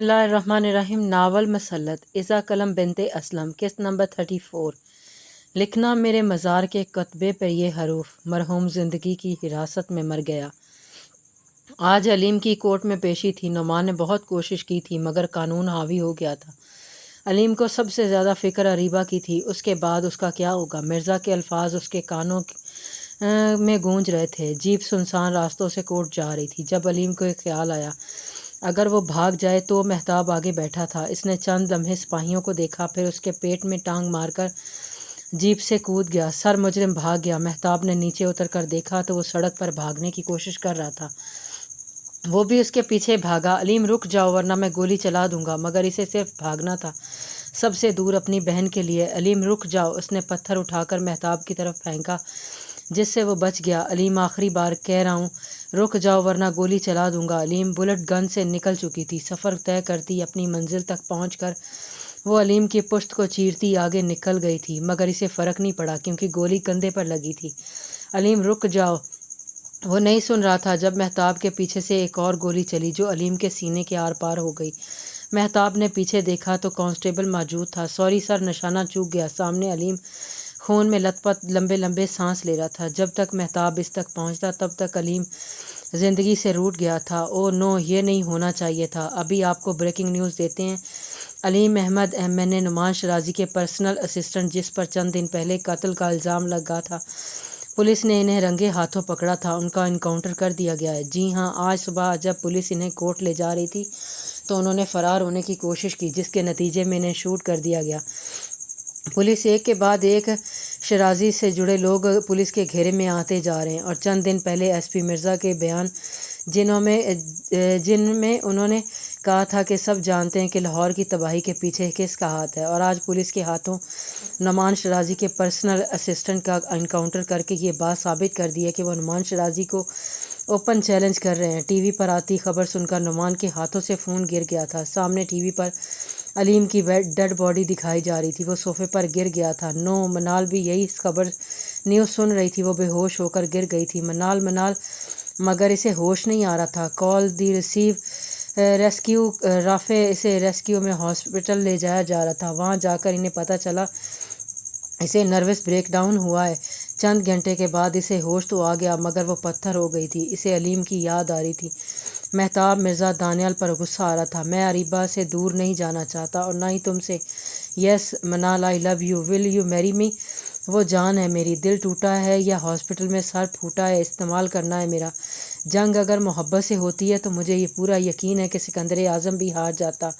बिस्मिल्लाहिर्रहमानिर्रहीम। नावल मसल्लत इज़ा कलम बिनते असलम, किस्त नंबर 34। लिखना मेरे मज़ार के कतबे पर ये हरूफ, मरहूम ज़िंदगी की हिरासत में मर गया। आज अलीम की कोर्ट में पेशी थी। नुमान ने बहुत कोशिश की थी मगर कानून हावी हो गया था। अलीम को सबसे ज़्यादा फ़िक्र अरीबा की थी। उसके बाद उसका क्या होगा? मिर्ज़ा के अल्फाज उसके कानों में गूंज रहे थे। जीप सुनसान रास्तों से कोर्ट जा रही थी जब अलीम को एक ख्याल आया, अगर वो भाग जाए तो। महताब आगे बैठा था। इसने चंद लम्हे सिपाहियों को देखा, फिर उसके पेट में टांग मारकर जीप से कूद गया। सर मुजरिम भाग गया। महताब ने नीचे उतर कर देखा तो वो सड़क पर भागने की कोशिश कर रहा था। वो भी उसके पीछे भागा। अलीम रुक जाओ वरना मैं गोली चला दूंगा। मगर इसे सिर्फ भागना था, सबसे दूर अपनी बहन के लिए। अलीम रुक जाओ। उसने पत्थर उठाकर महताब की तरफ फेंका जिससे वो बच गया। अलीम आखिरी बार कह रहा हूँ, रुक जाओ वरना गोली चला दूंगा। अलीम बुलेट गन से निकल चुकी थी। सफ़र तय करती अपनी मंजिल तक पहुंचकर वो अलीम की पुश्त को चीरती आगे निकल गई थी, मगर इसे फ़र्क नहीं पड़ा क्योंकि गोली कंधे पर लगी थी। अलीम रुक जाओ। वो नहीं सुन रहा था जब महताब के पीछे से एक और गोली चली जो अलीम के सीने के आर पार हो गई। महताब ने पीछे देखा तो कांस्टेबल मौजूद था। सॉरी सर, निशाना चूक गया। सामने अलीम खून में लथपथ लंबे लंबे सांस ले रहा था। जब तक महताब इस तक पहुंचता तब तक अलीम ज़िंदगी से रूठ गया था। ओ नो, ये नहीं होना चाहिए था। अभी आपको ब्रेकिंग न्यूज़ देते हैं। अलीम अहमद मैंने नुमान शराजी के पर्सनल असिस्टेंट, जिस पर चंद दिन पहले कत्ल का इल्ज़ाम लगा था, पुलिस ने इन्हें रंगे हाथों पकड़ा था। उनका इनकाउंटर कर दिया गया है। जी हाँ, आज सुबह जब पुलिस इन्हें कोर्ट ले जा रही थी तो उन्होंने फ़रार होने की कोशिश की, जिसके नतीजे में इन्हें शूट कर दिया गया। पुलिस एक के बाद एक शराजी से जुड़े लोग पुलिस के घेरे में आते जा रहे हैं। और चंद दिन पहले एसपी मिर्ज़ा के बयान जिनमें उन्होंने कहा था कि सब जानते हैं कि लाहौर की तबाही के पीछे किसका हाथ है, और आज पुलिस के हाथों नुमान शराजी के पर्सनल असिस्टेंट का इनकाउंटर करके ये बात साबित कर दी है कि वो नुमान शराजी को ओपन चैलेंज कर रहे हैं। टीवी पर आती खबर सुनकर नुमान के हाथों से फ़ोन गिर गया था। सामने टीवी पर अलीम की डेड बॉडी दिखाई जा रही थी। वो सोफे पर गिर गया था। नो, मनाल भी यही खबर न्यूज़ सुन रही थी। वो बेहोश होकर गिर गई थी। मनाल, मगर इसे होश नहीं आ रहा था। कॉल दी रिसीव रेस्क्यू राफे इसे रेस्क्यू में हॉस्पिटल ले जाया जा रहा था। वहाँ जाकर इन्हें पता चला इसे नर्वस ब्रेकडाउन हुआ है। चंद घंटे के बाद इसे होश तो आ गया मगर वो पत्थर हो गई थी। इसे अलीम की याद आ रही थी। महताब मिर्ज़ा दानियाल पर गुस्सा आ रहा था। मैं अरीबा से दूर नहीं जाना चाहता और ना ही तुमसे। यस मनाल, I love you, will you marry me? वो जान है मेरी। दिल टूटा है या हॉस्पिटल में सर फूटा है, इस्तेमाल करना है मेरा। जंग अगर मोहब्बत से होती है तो मुझे ये पूरा यकीन है कि सिकंदर आज़म भी हार जाता।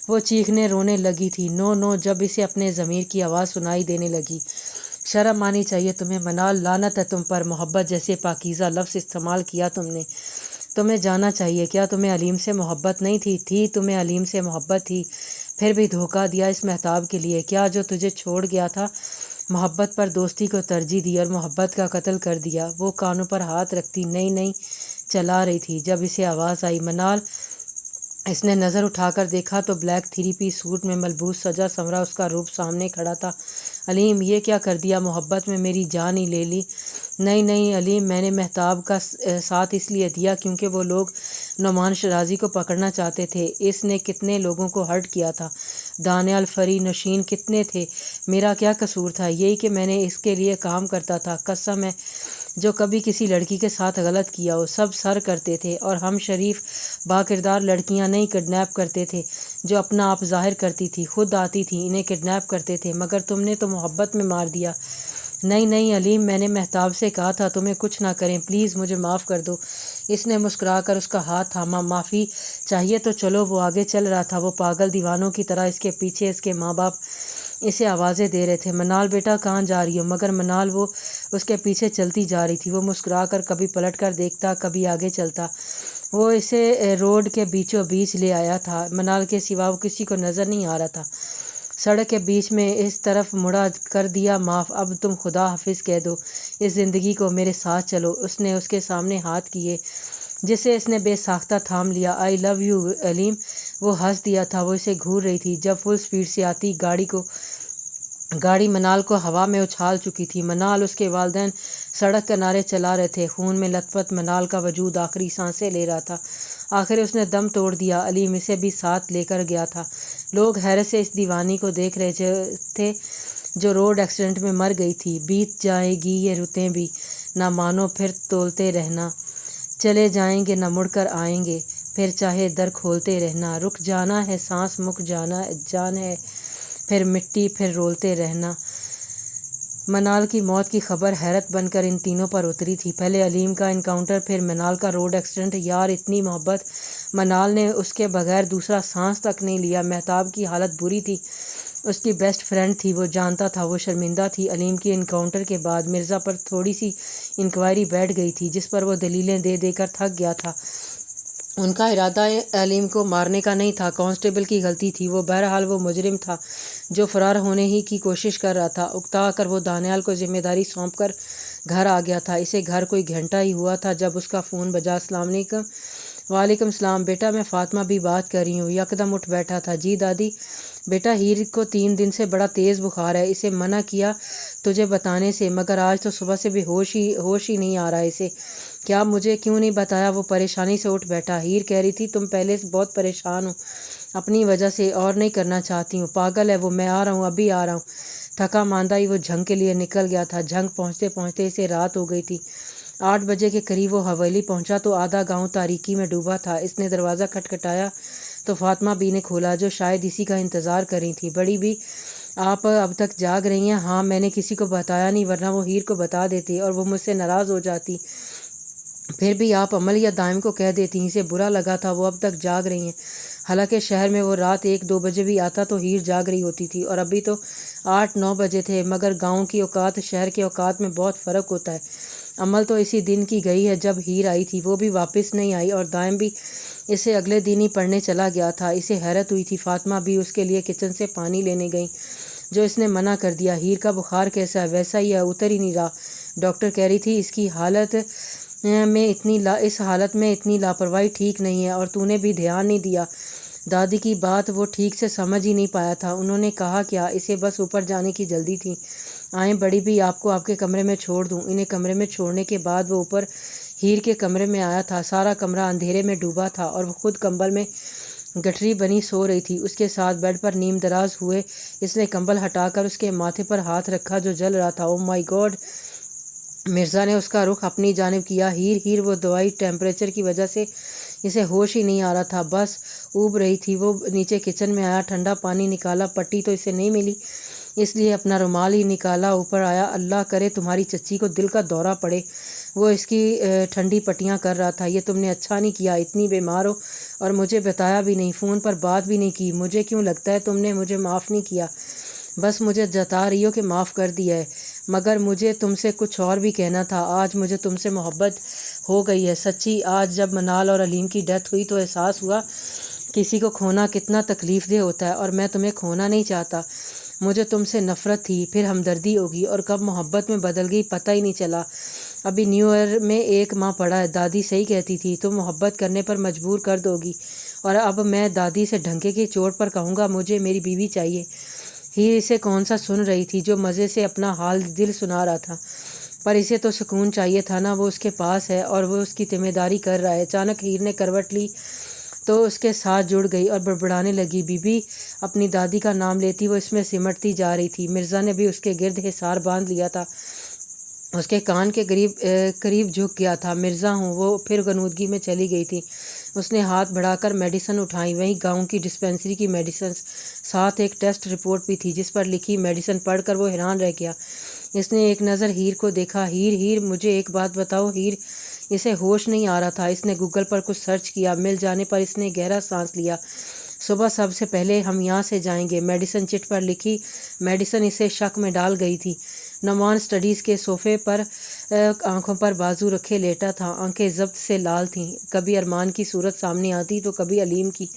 वो चीखने रोने लगी थी। नो नो, जब इसे अपने ज़मीर की आवाज़ सुनाई देने लगी। शर्म आनी चाहिए तुम्हें मनाल, लानत है तुम पर। मोहब्बत जैसे पाकीज़ा लफ्ज़ इस्तेमाल किया तुमने। तुम्हें जाना चाहिए। क्या तुम्हें अलीम से मोहब्बत नहीं थी? तुम्हें अलीम से मोहब्बत थी, फिर भी धोखा दिया इस महताब के लिए। क्या जो तुझे छोड़ गया था, मोहब्बत पर दोस्ती को तरजीह दी और मोहब्बत का कत्ल कर दिया। वो कानों पर हाथ रखती नहीं चला रही थी जब इसे आवाज़ आई, मनाल। इसने नज़र उठाकर देखा तो ब्लैक 3 पीस सूट में मलबूस सजा संवरा उसका रूप सामने खड़ा था। अलीम, ये क्या कर दिया? मोहब्बत में मेरी जान ही ले ली। नहीं अलीम, मैंने महताब का साथ इसलिए दिया क्योंकि वो लोग नुमान शराजी को पकड़ना चाहते थे। इसने कितने लोगों को हर्ट किया था। दानियाल, फरी, नशीन कितने थे। मेरा क्या कसूर था? यही कि मैंने इसके लिए काम करता था। कसम है, जो कभी किसी लड़की के साथ गलत किया हो सब सर करते थे। और हम शरीफ बाकिरदार लड़कियां नहीं किडनैप करते थे जो अपना आप जाहिर करती थी, खुद आती थी इन्हें किडनैप करते थे। मगर तुमने तो मोहब्बत में मार दिया। नहीं अलीम, मैंने महताब से कहा था तुम्हें कुछ ना करें, प्लीज़ मुझे माफ़ कर दो। इसने मुस्कुराकर उसका हाथ थामा। माफ़ी चाहिए तो चलो। वो आगे चल रहा था। वो पागल दीवानों की तरह इसके पीछे इसके माँ बाप इसे आवाज़ें दे रहे थे, मनाल बेटा कहाँ जा रही हो? मगर मनाल वो उसके पीछे चलती जा रही थी। वो मुस्कुराकर कभी पलट कर देखता, कभी आगे चलता। वो इसे रोड के बीचों बीच ले आया था। मनाल के सिवा वो किसी को नज़र नहीं आ रहा था। सड़क के बीच में इस तरफ मुड़ा कर दिया। माफ़, अब तुम खुदा हाफिज़ कह दो इस ज़िंदगी को, मेरे साथ चलो। उसने उसके सामने हाथ किए जिसे इसने बेसाख्ता थाम लिया। I love you Aleem. वो हंस दिया था। वो इसे घूर रही थी जब फुल स्पीड से आती गाड़ी मनाल को हवा में उछाल चुकी थी। मनाल, उसके वालिदैन सड़क किनारे चला रहे थे। खून में लथपथ मनाल का वजूद आखिरी सांसें ले रहा था। آخر اس نے دم توڑ دیا۔ علیم اسے بھی ساتھ لے کر گیا تھا۔ لوگ حیرت سے اس دیوانی کو دیکھ رہے تھے جو روڈ ایکسیڈنٹ میں مر گئی تھی۔ بیت جائے گی یہ رتیں بھی، نہ مانو پھر تولتے رہنا، چلے جائیں گے نہ مڑ کر آئیں گے، پھر چاہے در کھولتے رہنا، رک جانا ہے سانس مک جانا جان ہے، پھر مٹی پھر رولتے رہنا۔ منال کی موت کی خبر حیرت بن کر ان تینوں پر اتری تھی۔ پہلے علیم کا انکاؤنٹر، پھر منال کا روڈ ایکسیڈنٹ۔ یار اتنی محبت! منال نے اس کے بغیر دوسرا سانس تک نہیں لیا۔ مہتاب کی حالت بری تھی، اس کی بیسٹ فرینڈ تھی، وہ جانتا تھا وہ شرمندہ تھی۔ علیم کے انکاؤنٹر کے بعد مرزا پر تھوڑی سی انکوائری بیٹھ گئی تھی جس پر وہ دلیلیں دے دے کر تھک گیا تھا۔ ان کا ارادہ علیم کو مارنے کا نہیں تھا، کانسٹیبل کی غلطی تھی۔ بہرحال وہ مجرم تھا جو فرار ہونے ہی کی کوشش کر رہا تھا۔ اکتا کر وہ دانیال کو ذمہ داری سونپ کر گھر آ گیا تھا۔ اسے گھر کوئی گھنٹہ ہی ہوا تھا جب اس کا فون بجا۔ السلام علیکم۔ وعلیکم السلام بیٹا، میں فاطمہ بھی بات کر رہی ہوں۔ یکدم اٹھ بیٹھا تھا۔ جی دادی۔ بیٹا ہیر کو 3 دن سے بڑا تیز بخار ہے، اسے منع کیا تجھے بتانے سے، مگر آج تو صبح سے بھی ہوش ہی نہیں آ رہا اسے۔ کیا مجھے کیوں نہیں بتایا؟ وہ پریشانی سے اٹھ بیٹھا۔ ہیر کہہ رہی تھی تم پہلے سے بہت پریشان ہو اپنی وجہ سے، اور نہیں کرنا چاہتی ہوں۔ پاگل ہے وہ، میں آ رہا ہوں، ابھی آ رہا ہوں۔ تھکا ماندہ ہی وہ جھنگ کے لیے نکل گیا تھا۔ جھنگ پہنچتے پہنچتے اسے رات ہو گئی تھی۔ 8 بجے کے قریب وہ حویلی پہنچا تو آدھا گاؤں تاریکی میں ڈوبا تھا۔ اس نے دروازہ کھٹکھٹایا تو فاطمہ بی نے کھولا، جو شاید اسی کا انتظار کر رہی تھی۔ بڑی بی، آپ اب تک جاگ رہی ہیں؟ ہاں، میں نے کسی کو بتایا نہیں، ورنہ وہ ہیر کو بتا دیتی اور وہ مجھ سے ناراض ہو جاتی۔ پھر بھی آپ عمل یا دائم کو کہہ دیتی۔ اسے برا لگا تھا وہ اب تک جاگ رہی ہیں، حالانکہ شہر میں وہ رات 1-2 بجے بھی آتا تو ہیر جاگ رہی ہوتی تھی، اور ابھی تو 8-9 بجے تھے۔ مگر گاؤں کی اوقات شہر کے اوقات میں بہت فرق ہوتا ہے۔ عمل تو اسی دن کی گئی ہے جب ہیر آئی تھی، وہ بھی واپس نہیں آئی، اور دائم بھی اسے اگلے دن ہی پڑھنے چلا گیا تھا۔ اسے حیرت ہوئی تھی۔ فاطمہ بھی اس کے لیے کچن سے پانی لینے گئی، جو اس نے منع کر دیا۔ ہیر کا بخار کیسا ہے؟ ویسا ہی ہے، اتر ہی نہیں رہا۔ ڈاکٹر کہہ رہی تھی اس حالت میں اتنی لاپرواہی ٹھیک نہیں ہے، اور تو نے بھی دھیان نہیں دیا۔ دادی کی بات وہ ٹھیک سے سمجھ ہی نہیں پایا تھا۔ انہوں نے کہا کیا؟ اسے بس اوپر جانے کی جلدی تھی۔ آئیں بڑی بھی، آپ کو آپ کے کمرے میں چھوڑ دوں۔ انہیں کمرے میں چھوڑنے کے بعد وہ اوپر ہیر کے کمرے میں آیا تھا۔ سارا کمرہ اندھیرے میں ڈوبا تھا اور وہ خود کمبل میں گٹھری بنی سو رہی تھی۔ اس کے ساتھ بیڈ پر نیم دراز ہوئے اس نے کمبل ہٹا کر اس کے ماتھے پر ہاتھ رکھا جو جل رہا تھا۔ او مائی گاڈ! مرزا نے اس کا رخ اپنی جانب کیا۔ ہیر وہ دوائی ٹیمپریچر کی وجہ سے اسے ہوش ہی نہیں آ رہا تھا، بس اوب رہی تھی۔ وہ نیچے کچن میں آیا، ٹھنڈا پانی نکالا، پٹی تو اسے نہیں ملی، اس لیے اپنا رومال ہی نکالا۔ اوپر آیا، اللہ کرے تمہاری چچی کو دل کا دورہ پڑے، وہ اس کی ٹھنڈی پٹیاں کر رہا تھا۔ یہ تم نے اچھا نہیں کیا، اتنی بیمار ہو اور مجھے بتایا بھی نہیں، فون پر بات بھی نہیں کی۔ مجھے کیوں لگتا ہے تم نے مجھے معاف نہیں کیا، بس مجھے جتا رہی ہو کہ معاف کر دیا ہے، مگر مجھے تم سے کچھ اور بھی کہنا تھا۔ آج مجھے تم سے محبت ہو گئی ہے، سچی۔ آج جب منال اور علیم کی ڈیتھ ہوئی تو احساس ہوا کسی کو کھونا کتنا تکلیف دہ ہوتا ہے، اور میں تمہیں کھونا نہیں چاہتا۔ مجھے تم سے نفرت تھی، پھر ہمدردی ہوگی، اور کب محبت میں بدل گئی پتہ ہی نہیں چلا۔ ابھی نیو ایئر میں 1 ماہ پڑا ہے۔ دادی صحیح کہتی تھی، تم محبت کرنے پر مجبور کر دو گی، اور اب میں دادی سے ڈھنکے کی چوٹ پر کہوں گا مجھے میری بیوی چاہیے۔ ہیر اسے کون سا سن رہی تھی جو مزے سے اپنا حال دل سنا رہا تھا، پر اسے تو سکون چاہیے تھا نا، وہ اس کے پاس ہے اور وہ اس کی ذمہ داری کر رہا ہے۔ اچانک ہیر نے کروٹ لی تو اس کے ساتھ جڑ گئی اور بڑبڑانے لگی۔ بی بی اپنی دادی کا نام لیتی وہ اس میں سمٹتی جا رہی تھی۔ مرزا نے بھی اس کے گرد حصار باندھ لیا تھا، اس کے کان کے قریب جھک گیا تھا۔ مرزا ہوں، وہ پھر غنودگی میں چلی گئی تھی۔ اس نے ہاتھ بڑھا کر میڈیسن اٹھائی، وہی گاؤں کی ڈسپنسری کی میڈیسنز، ساتھ ایک ٹیسٹ رپورٹ بھی تھی جس پر لکھی میڈیسن پڑھ کر وہ حیران رہ گیا۔ اس نے ایک نظر ہیر کو دیکھا۔ ہیر مجھے ایک بات بتاؤ۔ ہیر اسے ہوش نہیں آ رہا تھا۔ اس نے گوگل پر کچھ سرچ کیا، مل جانے پر اس نے گہرا سانس لیا۔ صبح سب سے پہلے ہم یہاں سے جائیں گے، میڈیسن چٹ پر لکھی میڈیسن اسے شک میں ڈال گئی تھی۔ نعمان اسٹڈیز کے صوفے پر آنکھوں پر بازو رکھے لیٹا تھا، آنکھیں ضبط سے لال تھیں۔ کبھی ارمان کی صورت سامنے آتی تو کبھی علیم کی۔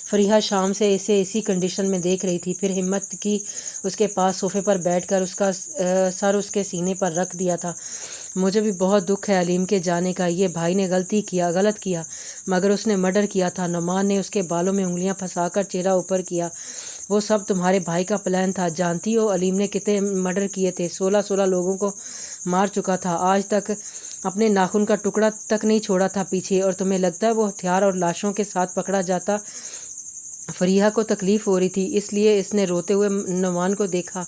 فریحہ شام سے اسے اسی کنڈیشن میں دیکھ رہی تھی، پھر ہمت کی اس کے پاس صوفے پر بیٹھ کر اس کا سر اس کے سینے پر رکھ دیا تھا۔ مجھے بھی بہت دکھ ہے علیم کے جانے کا، یہ بھائی نے غلط کیا، مگر اس نے مرڈر کیا تھا۔ نعمان نے اس کے بالوں میں انگلیاں پھنسا کر چہرہ اوپر کیا۔ وہ سب تمہارے بھائی کا پلان تھا، جانتی ہو علیم نے کتنے مرڈر کیے تھے؟ 16 لوگوں کو مار چکا تھا، آج تک अपने नाखून का टुकड़ा तक नहीं छोड़ा था पीछे, और तुम्हें लगता है वो हथियार और लाशों के साथ पकड़ा जाता? फरीहा को तकलीफ़ हो रही थी, इसलिए इसने रोते हुए नुमान को देखा।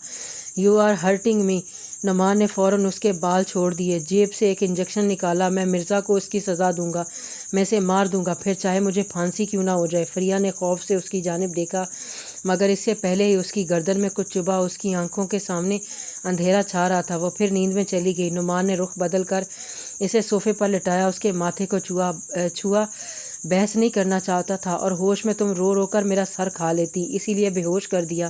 You are hurting me. Numan ने फ़ौरन उसके बाल छोड़ दिए, जेब से एक इंजेक्शन निकाला। मैं मिर्ज़ा को उसकी सज़ा दूंगा, मैं इसे मार दूंगा, फिर चाहे मुझे फांसी क्यों ना हो जाए। फरीहा ने खौफ से उसकी जानिब देखा, मगर इससे पहले ही उसकी गर्दन में कुछ चुभा। उसकी आंखों के सामने अंधेरा छा रहा था, वो फिर नींद में चली गई। नुमान ने रुख बदल कर इसे सोफे पर लिटाया, उसके माथे को छुआ। बहस नहीं करना चाहता था, और होश में तुम रो रो कर मेरा सर खा लेती, इसीलिए बेहोश कर दिया।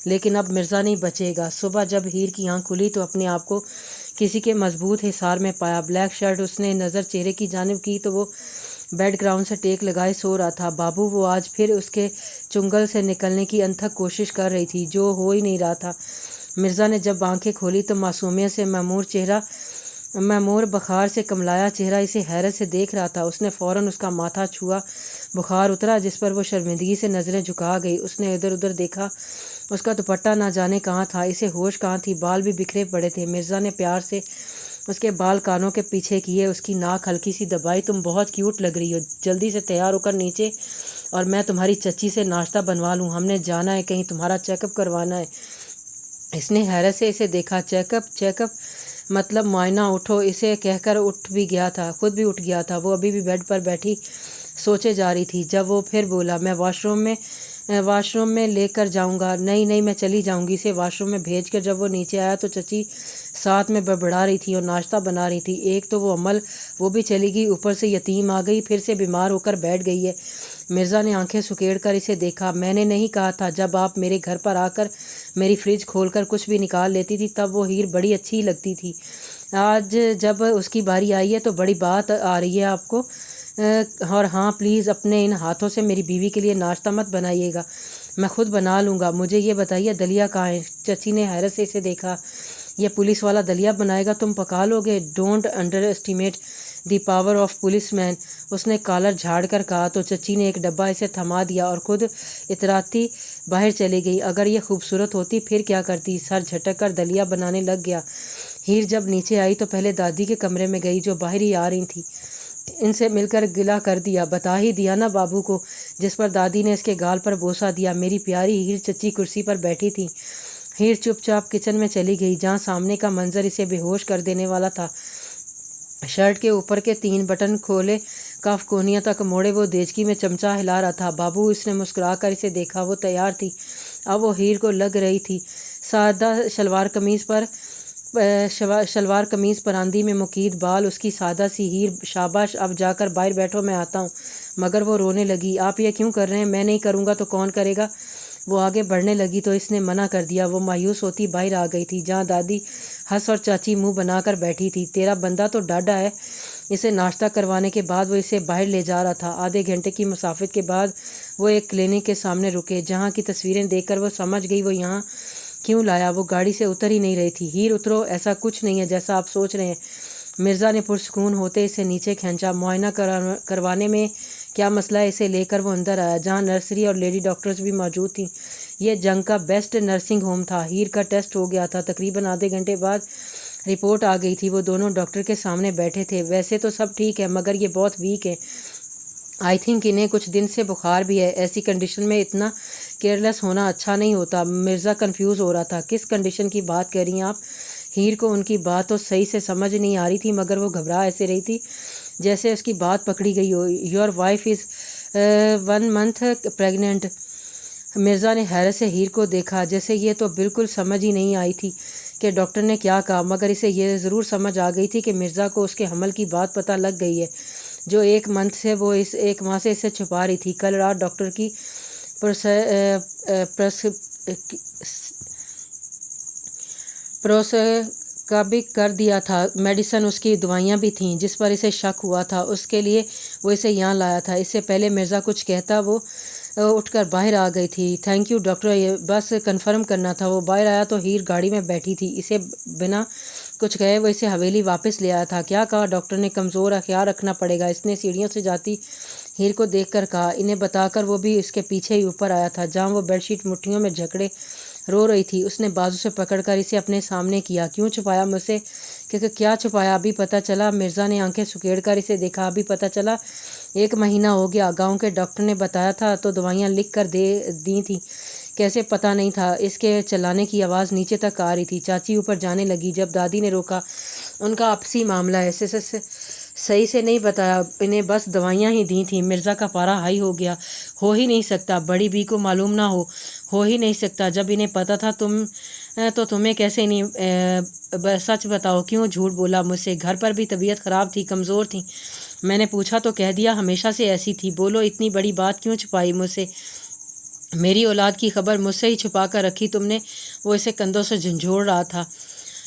लेकिन अब मिर्ज़ा नहीं बचेगा। सुबह जब हीर की आंख खुली तो अपने आप को किसी के मजबूत हिसार में पाया। ब्लैक शर्ट उसने नज़र चेहरे की जानिब की तो वो बेड ग्राउंड से टेक लगाए सो रहा था। बाबू वो आज फिर उसके चुंगल से निकलने की अनथक कोशिश कर रही थी, जो हो ही नहीं रहा था। मिर्ज़ा ने जब आंखें खोली तो मासूमियत से मैमूर बुखार से कमलाया चेहरा इसे हैरत से देख रहा था। उसने फ़ौरन उसका माथा छुआ। बुखार उतरा, जिस पर वो शर्मिंदगी से नज़रें झुका गई। उसने इधर उधर देखा, उसका दुपट्टा ना जाने कहाँ था, इसे होश कहाँ थी। बाल भी बिखरे पड़े थे। मिर्ज़ा ने प्यार से उसके बाल कानों के पीछे किए, उसकी नाक हल्की सी दबाई। तुम बहुत क्यूट लग रही हो, जल्दी से तैयार होकर नीचे, और मैं तुम्हारी चच्ची से नाश्ता बनवा लूँ। हमने जाना है, कहीं तुम्हारा चेकअप करवाना है। इसने हैरत से इसे देखा। चेकअप मतलब मुआयना। उठो, इसे कहकर उठ भी गया था, खुद भी उठ गया था। वो अभी भी बेड पर बैठी सोचे जा रही थी जब वो फिर बोला, मैं वाशरूम में लेकर जाऊंगा। नहीं, मैं चली जाऊंगी। इसे वाशरूम में भेज कर जब वो नीचे आया तो चची साथ में बड़बड़ा रही थी और नाश्ता बना रही थी। एक तो वो अमल, वो भी चली गई, ऊपर से यतीम आ गई, फिर से बीमार होकर बैठ गई है। मिर्ज़ा ने आंखें सुकेड़ कर इसे देखा। मैंने नहीं कहा था, जब आप मेरे घर पर आकर मेरी फ्रिज खोलकर कुछ भी निकाल लेती थी तब वो हीर बड़ी अच्छी लगती थी। आज जब उसकी बारी आई है तो बड़ी बात आ रही है आपको। और हाँ, प्लीज़ अपने इन हाथों से मेरी बीवी के लिए नाश्ता मत बनाइएगा, मैं खुद बना लूँगा। मुझे ये बताइए दलिया कहाँ है? चची ने हैरत से इसे देखा। ये पुलिस वाला दलिया बनाएगा, तुम पका लोगे? Don't under estimate the power of police man, उसने कॉलर झाड़ कर कहा। तो चची ने एक डब्बा इसे थमा दिया और खुद इतराती बाहर चली गई। अगर ये खूबसूरत होती फिर क्या करती? सर झटक कर दलिया बनाने लग गया। हीर जब नीचे आई तो पहले दादी के कमरे में गई, जो बाहर ही आ रही थी। इनसे मिलकर गिला कर दिया, बता ही दिया ना बाबू को। जिस पर दादी ने इसके गाल पर बोसा दिया। मेरी प्यारी हीर। चची कुर्सी पर बैठी थी। हीर चुपचाप किचन में चली गई, जहाँ सामने का मंजर इसे बेहोश कर देने वाला था। शर्ट के ऊपर के 3 बटन खोले, कफ कोहनियों तक मोड़े, वो देचकी में चमचा हिला रहा था। बाबू, इसने मुस्कुरा कर इसे देखा। वो तैयार थी, अब वो हीर को लग रही थी। सादा शलवार कमीज़ परांदी में मुकीद बाल, उसकी सादा सी हीर। शाबाश, अब जाकर बाहर बैठो, मैं आता हूँ। मगर वो रोने लगी। आप ये क्यों कर रहे हैं? मैं नहीं करूँगा तो कौन करेगा? वो आगे बढ़ने लगी तो इसने मना कर दिया। वो मायूस होती बाहर आ गई थी, जहाँ दादी हंस और चाची मुंह बनाकर बैठी थी। तेरा बंदा तो डाढ़ा है। इसे नाश्ता करवाने के बाद वो इसे बाहर ले जा रहा था। आधे घंटे की मुसाफिर के बाद वो एक क्लिनिक के सामने रुके, जहाँ की तस्वीरें देखकर वो समझ गई वो यहाँ क्यों लाया। वो गाड़ी से उतर ही नहीं रही थी। हीर, उतरो, ऐसा कुछ नहीं है जैसा आप सोच रहे हैं। मिर्ज़ा ने पुरसुकून होते इसे नीचे खींचा। मुआयना करवाने में क्या मसला है? इसे लेकर वो अंदर आया, जहाँ नर्सरी और लेडी डॉक्टर्स भी मौजूद थीं। यह जंग का बेस्ट नर्सिंग होम था। हीर का टेस्ट हो गया था। तकरीबन आधे घंटे बाद रिपोर्ट आ गई थी। वो दोनों डॉक्टर के सामने बैठे थे। वैसे तो सब ठीक है, मगर ये बहुत वीक है। आई थिंक इन्हें कुछ दिन से बुखार भी है। ऐसी कंडीशन में इतना केयरलेस होना अच्छा नहीं होता। मिर्ज़ा कंफ्यूज हो रहा था। किस कंडीशन की बात कर रही हैं आप? हीर को उनकी बात तो सही से समझ नहीं आ रही थी, मगर वो घबरा ऐसे रही थी जैसे उसकी बात पकड़ी गई हो। Your wife is 1 month pregnant. Mirza ने हैरत से हीर को देखा, जैसे ये तो बिल्कुल समझ ही नहीं आई थी कि डॉक्टर ने क्या कहा, मगर इसे ये ज़रूर समझ आ गई थी कि मिर्ज़ा को उसके हमल की बात पता लग गई है, जो 1 मंथ से वो इस 1 माह से इसे छुपा रही थी। कल रात डॉक्टर की प्रोस्क्राइब कर दिया था। मेडिसिन, उसकी दवाइयाँ भी थीं जिस पर इसे शक हुआ था। उसके लिए वो इसे यहाँ लाया था। इससे पहले मिर्ज़ा कुछ कहता वो उठकर बाहर आ गई थी। थैंक यू डॉक्टर, ये बस कंफर्म करना था। वो बाहर आया तो हीर गाड़ी में बैठी थी। इसे बिना कुछ कहे वो इसे हवेली वापस ले आया था। क्या कहा डॉक्टर ने? कमज़ोर है, ख्याल रखना पड़ेगा। इसने सीढ़ियों से जाती हीर को देखकर कहा। इन्हें बताकर वो भी इसके पीछे ही ऊपर आया था, जहाँ वो बेडशीट मुट्ठियों में जकड़े रो रही थी। उसने बाजू से पकड़कर इसे अपने सामने किया। क्यों छुपाया मुझसे? क्योंकि क्या छुपाया, अभी पता चला। मिर्ज़ा ने आंखें सुकेड़ कर इसे देखा। अभी पता चला 1 महीना हो गया। गांव के डॉक्टर ने बताया था तो दवाइयाँ लिख कर दी थी। कैसे पता नहीं था। इसके चिल्लाने की आवाज़ नीचे तक आ रही थी। चाची ऊपर जाने लगी। जब दादी ने रोका, उनका आपसी मामला है, सही से नहीं बताया, इन्हें बस दवाइयाँ ही दी थी। मिर्ज़ा का पारा हाई हो गया। हो ही नहीं सकता, बड़ी बी को मालूम ना हो ही नहीं सकता। जब इन्हें पता था तो तुम्हें कैसे नहीं। सच बताओ, क्यों झूठ बोला मुझसे? घर पर भी तबीयत ख़राब थी, कमज़ोर थी। मैंने पूछा तो कह दिया हमेशा से ऐसी थी। बोलो, इतनी बड़ी बात क्यों छुपाई मुझसे? मेरी औलाद की खबर मुझसे ही छुपा कर रखी तुमने। वो इसे कंधों से झंझोड़ रहा था।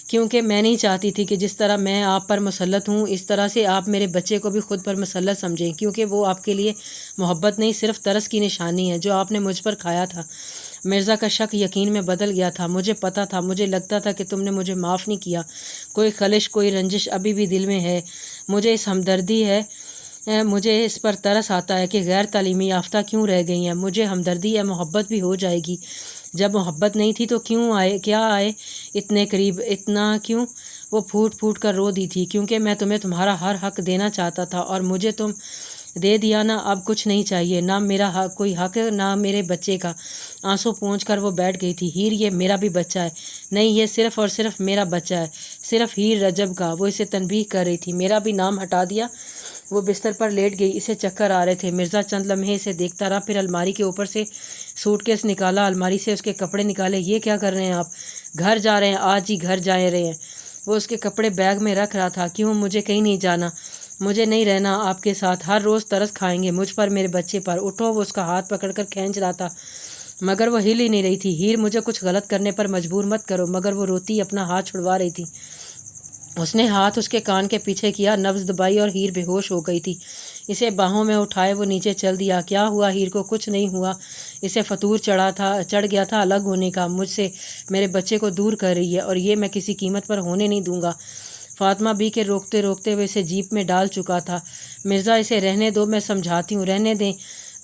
क्योंकि मैं नहीं चाहती थी कि जिस तरह मैं आप पर मुसल्लत हूँ, इस तरह से आप मेरे बच्चे को भी खुद पर मुसल्लत समझें। क्योंकि वो आपके लिए मोहब्बत नहीं, सिर्फ तरस की निशानी है जो आपने मुझ पर खाया था। मिर्ज़ा का शक यकीन में बदल गया था। मुझे पता था, मुझे लगता था कि तुमने मुझे माफ़ नहीं किया। कोई खलिश, कोई रंजिश अभी भी दिल में है। मुझे इस हमदर्दी है, मुझे इस पर तरस आता है कि गैर तालीमी याफ्ता क्यों रह गई हैं। मुझे हमदर्दी है, मोहब्बत भी हो जाएगी। जब मोहब्बत नहीं थी तो क्यों आए, क्या आए इतने करीब, इतना क्यों? वो फूट फूट कर रो दी थी। क्योंकि मैं तुम्हें तुम्हारा हर हक देना चाहता था और मुझे तुम दे दिया ना। अब कुछ नहीं चाहिए, ना मेरा हक, कोई हक, ना मेरे बच्चे का। आंसू पोंछ कर वो बैठ गई थी। हीर, ये मेरा भी बच्चा है। नहीं, ये सिर्फ़ और सिर्फ मेरा बच्चा है, सिर्फ हीर रजब का। वो इसे तनबीह कर रही थी। मेरा भी नाम हटा दिया। वो बिस्तर पर लेट गई। इसे चक्कर आ रहे थे। मिर्ज़ा चंद लम्हे इसे देखता रहा, फिर अलमारी के ऊपर से सूटकेस निकाला, अलमारी से उसके कपड़े निकाले। ये क्या कर रहे हैं आप? घर जा रहे हैं, आज ही घर जा रहे हैं। वो उसके कपड़े बैग में रख रहा था। क्यों? मुझे कहीं नहीं जाना, मुझे नहीं रहना आपके साथ। हर रोज़ तरस खाएंगे मुझ पर, मेरे बच्चे पर। उठो। वो उसका हाथ पकड़कर खींच रहा था मगर वो हिल ही नहीं रही थी। हीर, मुझे कुछ गलत करने पर मजबूर मत करो। मगर वो रोती अपना हाथ छुड़वा रही थी। उसने हाथ उसके कान के पीछे किया, नब्ज़ दबाई और हीर बेहोश हो गई थी। इसे बाहों में उठाए वो नीचे चल दिया। क्या हुआ हीर को? कुछ नहीं हुआ। इसे फतूर चढ़ गया था अलग होने का। मुझसे मेरे बच्चे को दूर कर रही है और ये मैं किसी कीमत पर होने नहीं दूंगा। फातिमा बी के रोकते रोकते हुए इसे जीप में डाल चुका था। मिर्ज़ा, इसे रहने दो, मैं समझाती हूँ, रहने दें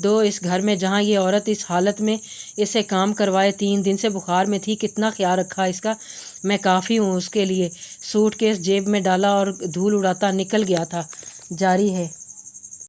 दो इस घर में जहाँ ये औरत इस हालत में इससे काम करवाए। 3 दिन से बुखार में थी, कितना ख्याल रखा इसका। मैं काफ़ी हूँ उसके लिए। सूटकेस जेब में डाला और धूल उड़ाता निकल गया था। जारी है।